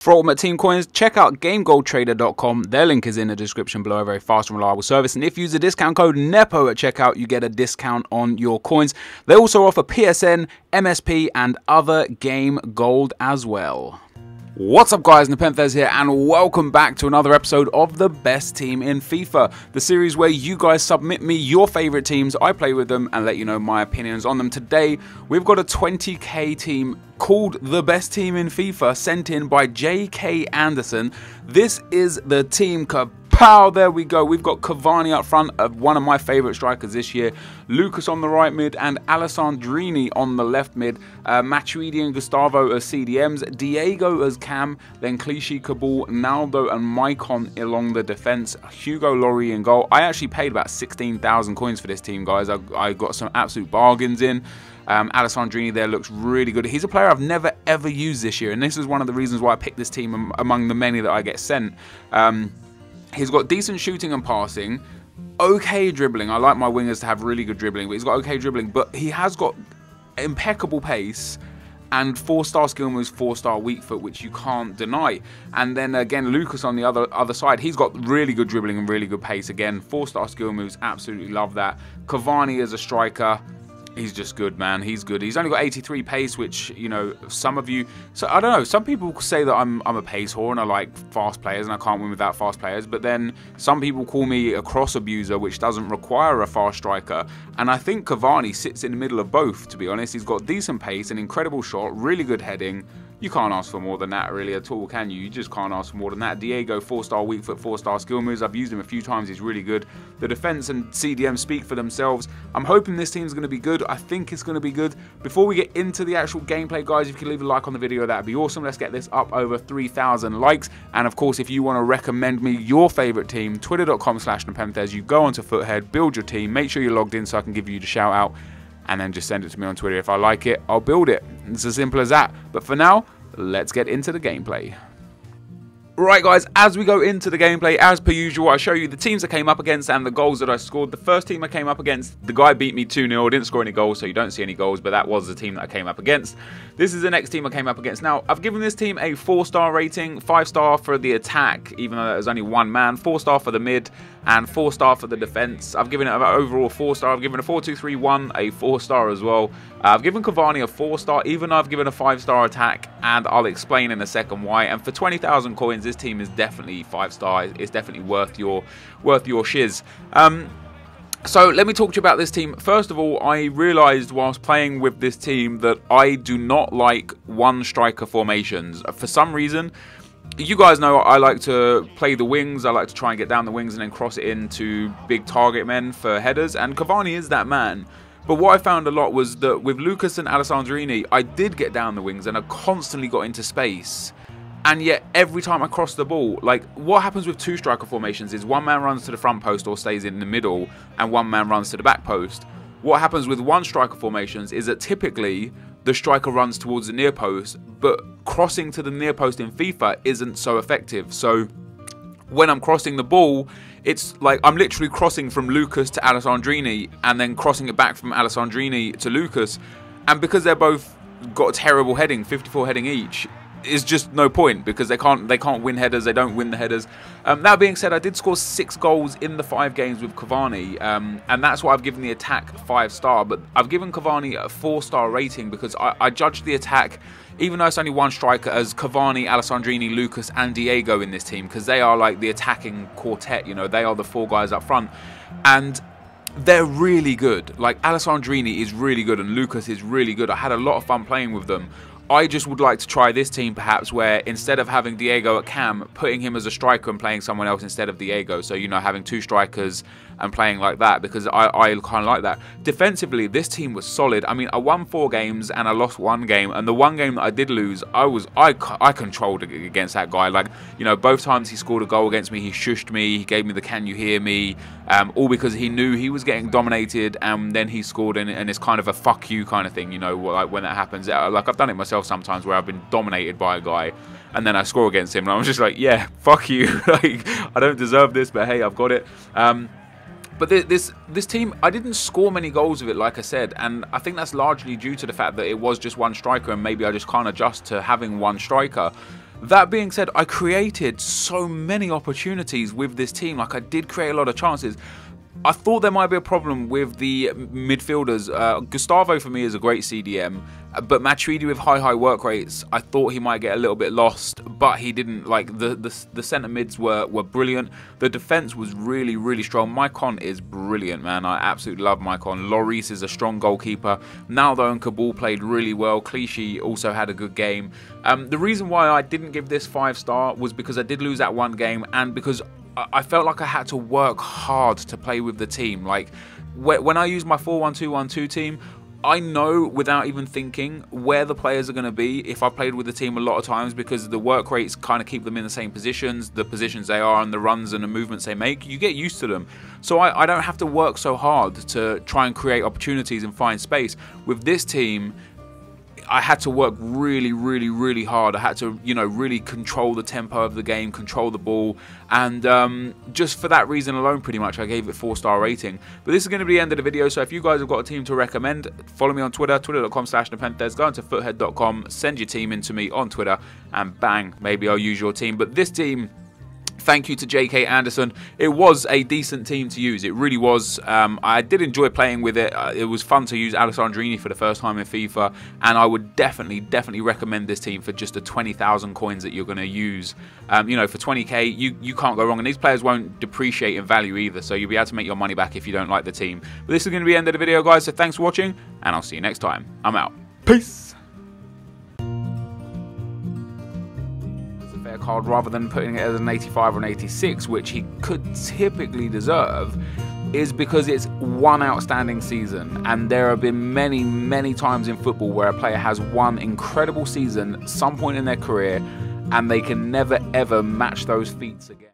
For Ultimate Team Coins, check out GameGoldTrader.com. Their link is in the description below. A very fast and reliable service. And if you use the discount code NEPO at checkout, you get a discount on your coins. They also offer PSN, MSP, and other game gold as well. What's up guys, NepentheZ here and welcome back to another episode of the best team in FIFA, the series where you guys submit me your favourite teams, I play with them and let you know my opinions on them. Today we've got a 20k team called the best team in FIFA, sent in by J.K. Anderson. This is the team. Kapow, there we go. We've got Cavani up front, one of my favourite strikers this year, Lucas on the right mid and Alessandrini on the left mid, Matuidi and Gustavo as CDMs, Diego as Cam, then Clichy, Cabal, Naldo and Maicon along the defence, Hugo Lloris in goal. I actually paid about 16,000 coins for this team, guys. I got some absolute bargains in. Alessandrini there looks really good. He's a player I've never ever used this year, and this is one of the reasons why I picked this team among the many that I get sent. He's got decent shooting and passing, okay dribbling. I like my wingers to have really good dribbling, but he's got okay dribbling, but he has got impeccable pace and 4-star skill moves, 4-star weak foot, which you can't deny. And then again, Lucas on the other side, he's got really good dribbling and really good pace. Again, 4-star skill moves, absolutely love that. Cavani as a striker, he's just good, man. He's good. He's only got 83 pace, which, you know, some of you... So, I don't know. Some people say that I'm a pace whore and I like fast players and I can't win without fast players. But then some people call me a cross abuser, which doesn't require a fast striker. And I think Cavani sits in the middle of both, to be honest. He's got decent pace, an incredible shot, really good heading. You can't ask for more than that, really, at all, can you? You just can't ask for more than that. Diego, 4-star weak foot, 4-star skill moves. I've used him a few times. He's really good. The defense and CDM speak for themselves. I'm hoping this team's going to be good. I think it's going to be good. Before we get into the actual gameplay, guys, if you could leave a like on the video, that'd be awesome. Let's get this up over 3,000 likes. And of course, if you want to recommend me your favorite team, twitter.com/NepentheZ. You go onto Foothead, build your team, make sure you're logged in so I can give you the shout out, and then just send it to me on Twitter. If I like it, I'll build it. It's as simple as that. But for now, let's get into the gameplay. Right guys, as we go into the gameplay, as per usual, I show you the teams I came up against and the goals that I scored. The first team I came up against, the guy beat me 2-0, didn't score any goals, so you don't see any goals, but that was the team that I came up against. This is the next team I came up against. Now, I've given this team a 4-star rating, 5-star for the attack, even though there's only one man, 4-star for the mid, and 4-star for the defense. I've given it an overall 4-star. I've given a 4-2-3-1 a 4-star as well. I've given Cavani a 4-star, even though I've given a 5-star attack, and I'll explain in a second why. And for 20,000 coins, this team is definitely 5-star. It's definitely worth your shiz. So let me talk to you about this team. First of all, I realised whilst playing with this team that I do not like one-striker formations. For some reason, you guys know I like to play the wings. I like to try and get down the wings and then cross it into big target men for headers. And Cavani is that man. But what I found a lot was that with Lucas and Alessandrini, I did get down the wings and I constantly got into space. And yet, every time I cross the ball, like, what happens with two-striker formations is one man runs to the front post or stays in the middle, and one man runs to the back post. What happens with one-striker formations is that typically the striker runs towards the near post, but crossing to the near post in FIFA isn't so effective. So when I'm crossing the ball, it's like I'm literally crossing from Lucas to Alessandrini and then crossing it back from Alessandrini to Lucas. And because they're both got a terrible heading, 54 heading each, is just no point because they can't win headers. They don't win the headers. That being said, I did score 6 goals in the 5 games with Cavani, and that's why I've given the attack 5-star. But I've given Cavani a 4-star rating because I judged the attack, even though it's only one striker, as Cavani, Alessandrini, Lucas, and Diego in this team, because they are like the attacking quartet. You know, they are the 4 guys up front, and they're really good. Like, Alessandrini is really good and Lucas is really good. I had a lot of fun playing with them. I just would like to try this team perhaps where instead of having Diego at cam, putting him as a striker and playing someone else instead of Diego. So, you know, having 2 strikers and playing like that, because I kind of like that. Defensively, this team was solid. I mean, I won 4 games and I lost 1 game, and the 1 game that I did lose, I controlled against that guy. Like, you know, both times he scored a goal against me, he shushed me, he gave me the "can you hear me," all because he knew he was getting dominated, and then he scored, and it's kind of a fuck you kind of thing, you know, like when that happens. Like, I've done it myself sometimes where I've been dominated by a guy and then I score against him and I'm just like, yeah, fuck you. Like, I don't deserve this, but hey, I've got it. But this team, I didn't score many goals with it, like I said, and I think that's largely due to the fact that it was just one striker, and maybe I just can't adjust to having one striker. That being said, I created so many opportunities with this team. Like, I did create a lot of chances. I thought there might be a problem with the midfielders. Gustavo for me is a great CDM, but Matuidi with high work rates, I thought he might get a little bit lost, but he didn't. Like, the centre mids were brilliant. The defence was really strong. Maicon is brilliant, man. I absolutely love Maicon. Lloris is a strong goalkeeper. Naldo and Cabal played really well. Clichy also had a good game. The reason why I didn't give this 5-star was because I did lose that one game, and because I felt like I had to work hard to play with the team. Like, when I use my 4-1-2-1-2 team, I know without even thinking where the players are going to be if I played with the team a lot of times, because the work rates kind of keep them in the same positions, the positions they are, and the runs and the movements they make. You get used to them. So I don't have to work so hard to try and create opportunities and find space. With this team, I had to work really hard. I had to, you know, really control the tempo of the game, control the ball, and just for that reason alone, pretty much, I gave it 4-star rating. But this is going to be the end of the video, so if you guys have got a team to recommend, follow me on Twitter, twitter.com/NepentheZ, go into foothead.com, send your team in to me on Twitter, and bang, maybe I'll use your team. But this team, thank you to J.K. Anderson. It was a decent team to use. It really was. I did enjoy playing with it. It was fun to use Alessandrini for the first time in FIFA, and I would definitely recommend this team for just the 20,000 coins that you're going to use. You know, for 20k, you can't go wrong, and these players won't depreciate in value either, so you'll be able to make your money back if you don't like the team. But this is going to be the end of the video, guys, so thanks for watching, and I'll see you next time. I'm out. Peace! Card rather than putting it as an 85 or an 86, which he could typically deserve, is because it's one outstanding season, and there have been many times in football where a player has one incredible season some point in their career and they can never ever match those feats again.